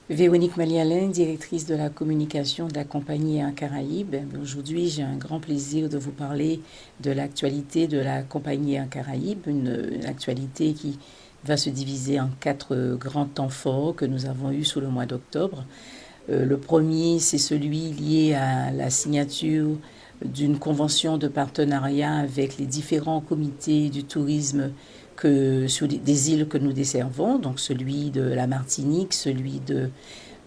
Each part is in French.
Véronique Malialin, directrice de la communication de la compagnie Air Caraïbes. Aujourd'hui, j'ai un grand plaisir de vous parler de l'actualité de la compagnie Air Caraïbes, une actualité qui va se diviser en quatre grands temps forts que nous avons eus sous le mois d'octobre. Le premier, c'est celui lié à la signature d'une convention de partenariat avec les différents comités du tourisme sur des îles que nous desservons, donc celui de la Martinique, celui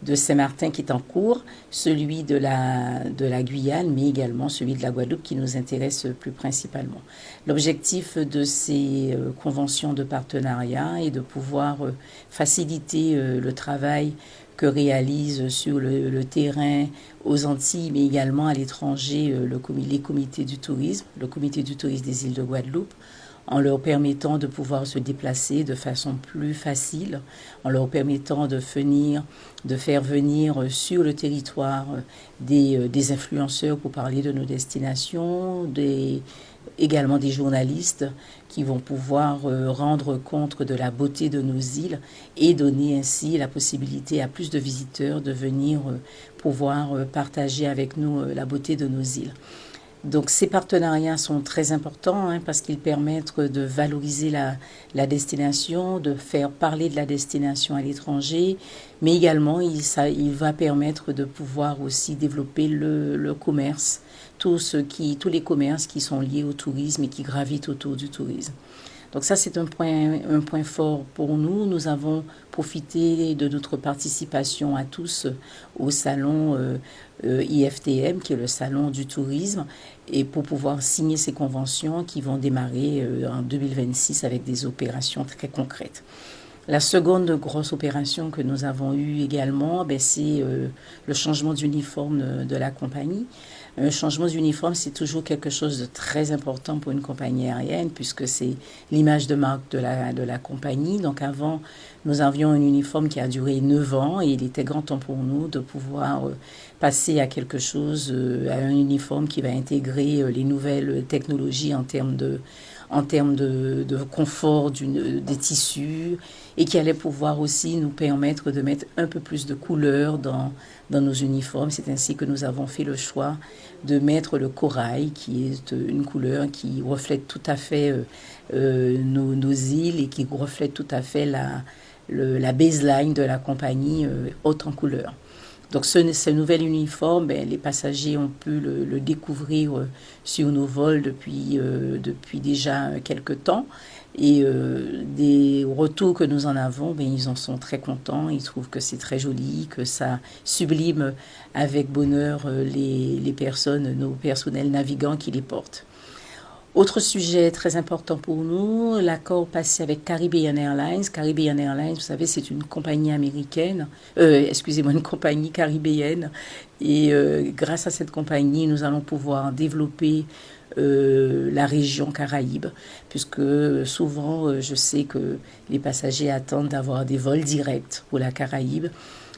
de Saint-Martin qui est en cours, celui de la Guyane, mais également celui de la Guadeloupe qui nous intéresse plus principalement. L'objectif de ces conventions de partenariat est de pouvoir faciliter le travail que réalise sur le terrain aux Antilles, mais également à l'étranger les comités du tourisme, le comité du tourisme des îles de Guadeloupe, en leur permettant de pouvoir se déplacer de façon plus facile, en leur permettant de faire venir sur le territoire des influenceurs pour parler de nos destinations, également des journalistes qui vont pouvoir rendre compte de la beauté de nos îles et donner ainsi la possibilité à plus de visiteurs de venir pouvoir partager avec nous la beauté de nos îles. Donc ces partenariats sont très importants parce qu'ils permettent de valoriser la destination, de faire parler de la destination à l'étranger, mais également il va permettre de pouvoir aussi développer le commerce, tous les commerces qui sont liés au tourisme et qui gravitent autour du tourisme. Donc ça, c'est un point fort pour nous. Nous avons profité de notre participation à tous au salon IFTM, qui est le salon du tourisme, et pour pouvoir signer ces conventions qui vont démarrer en 2026 avec des opérations très concrètes. La seconde grosse opération que nous avons eue également, c'est le changement d'uniforme de la compagnie. Un changement d'uniforme, c'est toujours quelque chose de très important pour une compagnie aérienne puisque c'est l'image de marque de la compagnie. Donc avant, nous avions un uniforme qui a duré 9 ans et il était grand temps pour nous de pouvoir passer à quelque chose, à un uniforme qui va intégrer les nouvelles technologies en termes de confort des tissus et qui allait pouvoir aussi nous permettre de mettre un peu plus de couleur dans nos uniformes. C'est ainsi que nous avons fait le choix de mettre le corail, qui est une couleur qui reflète tout à fait nos îles et qui reflète tout à fait la baseline de la compagnie haute en couleur. Donc ce nouvel uniforme, les passagers ont pu le découvrir sur nos vols depuis déjà quelques temps. Et des retours que nous en avons, ils en sont très contents. Ils trouvent que c'est très joli, que ça sublime avec bonheur les personnes, nos personnels navigants qui les portent. Autre sujet très important pour nous, l'accord passé avec Caribbean Airlines. Caribbean Airlines, vous savez, c'est une compagnie américaine, une compagnie caribéenne. Et grâce à cette compagnie, nous allons pouvoir développer la région Caraïbes, puisque souvent, je sais que les passagers attendent d'avoir des vols directs pour la Caraïbe,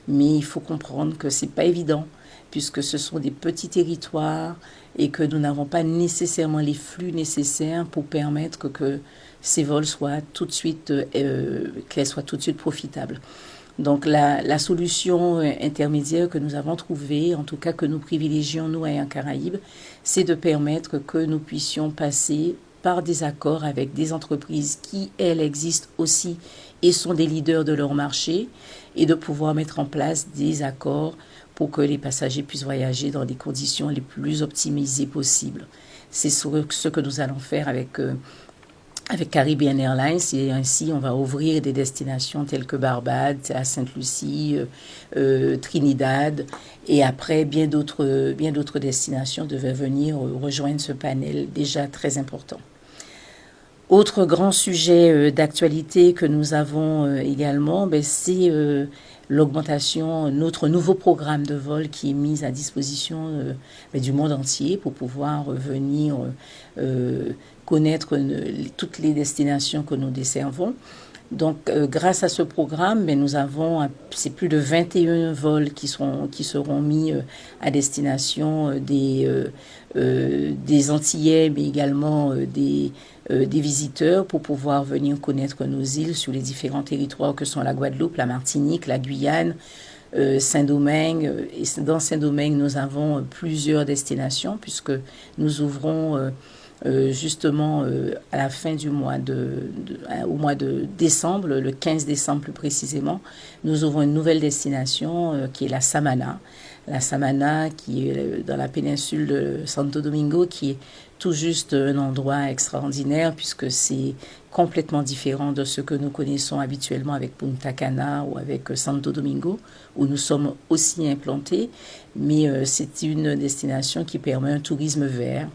mais il faut comprendre que c'est pas évident, puisque ce sont des petits territoires et que nous n'avons pas nécessairement les flux nécessaires pour permettre que ces vols soient tout de suite, qu'elles soient tout de suite profitables. Donc la solution intermédiaire que nous avons trouvée, en tout cas que nous privilégions nous à Air Caraïbes, c'est de permettre que nous puissions passer par des accords avec des entreprises qui, elles, existent aussi et sont des leaders de leur marché, et de pouvoir mettre en place des accords pour que les passagers puissent voyager dans les conditions les plus optimisées possibles. C'est ce que nous allons faire avec Caribbean Airlines, et ainsi on va ouvrir des destinations telles que Barbade, à Sainte-Lucie, Trinidad, et après bien d'autres destinations devaient venir rejoindre ce panel déjà très important. Autre grand sujet d'actualité que nous avons également, c'est l'augmentation, notre nouveau programme de vol qui est mis à disposition du monde entier pour pouvoir venir connaître toutes les destinations que nous desservons. Donc, grâce à ce programme, c'est plus de 21 vols qui seront mis à destination des Antillais, mais également des visiteurs pour pouvoir venir connaître nos îles sur les différents territoires que sont la Guadeloupe, la Martinique, la Guyane, Saint-Domingue. Et dans Saint-Domingue, nous avons plusieurs destinations puisque nous ouvrons justement à la fin du mois au mois de décembre, le 15 décembre plus précisément, nous ouvrons une nouvelle destination qui est la Samana. La Samana qui est dans la péninsule de Santo Domingo, qui est tout juste un endroit extraordinaire puisque c'est complètement différent de ce que nous connaissons habituellement avec Punta Cana ou avec Santo Domingo, où nous sommes aussi implantés. Mais c'est une destination qui permet un tourisme vert,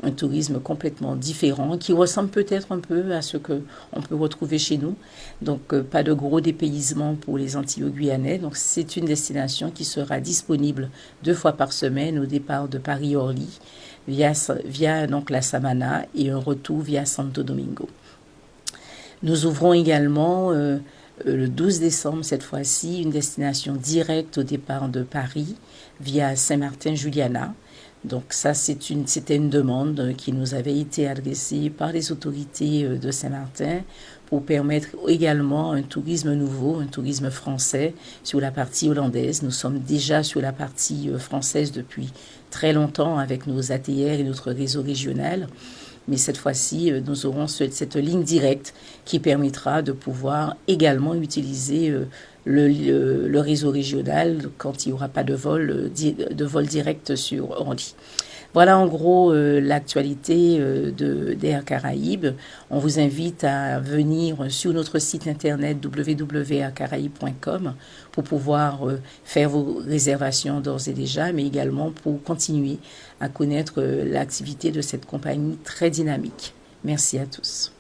un tourisme complètement différent, qui ressemble peut-être un peu à ce qu'on peut retrouver chez nous. Donc, pas de gros dépaysement pour les Antilles-Guyanais. Donc, c'est une destination qui sera disponible 2 fois par semaine au départ de Paris-Orly, via donc la Samana, et un retour via Santo Domingo. Nous ouvrons également le 12 décembre, cette fois-ci, une destination directe au départ de Paris via Saint-Martin-Juliana. Donc ça, c'était une demande qui nous avait été adressée par les autorités de Saint-Martin pour permettre également un tourisme nouveau, un tourisme français sur la partie hollandaise. Nous sommes déjà sur la partie française depuis très longtemps avec nos ATR et notre réseau régional. Mais cette fois-ci, nous aurons cette ligne directe qui permettra de pouvoir également utiliser le réseau régional quand il n'y aura pas de vol direct sur Orly. Voilà en gros l'actualité d'Air Caraïbes. On vous invite à venir sur notre site internet www.aircaraibes.com pour pouvoir faire vos réservations d'ores et déjà, mais également pour continuer à connaître l'activité de cette compagnie très dynamique. Merci à tous.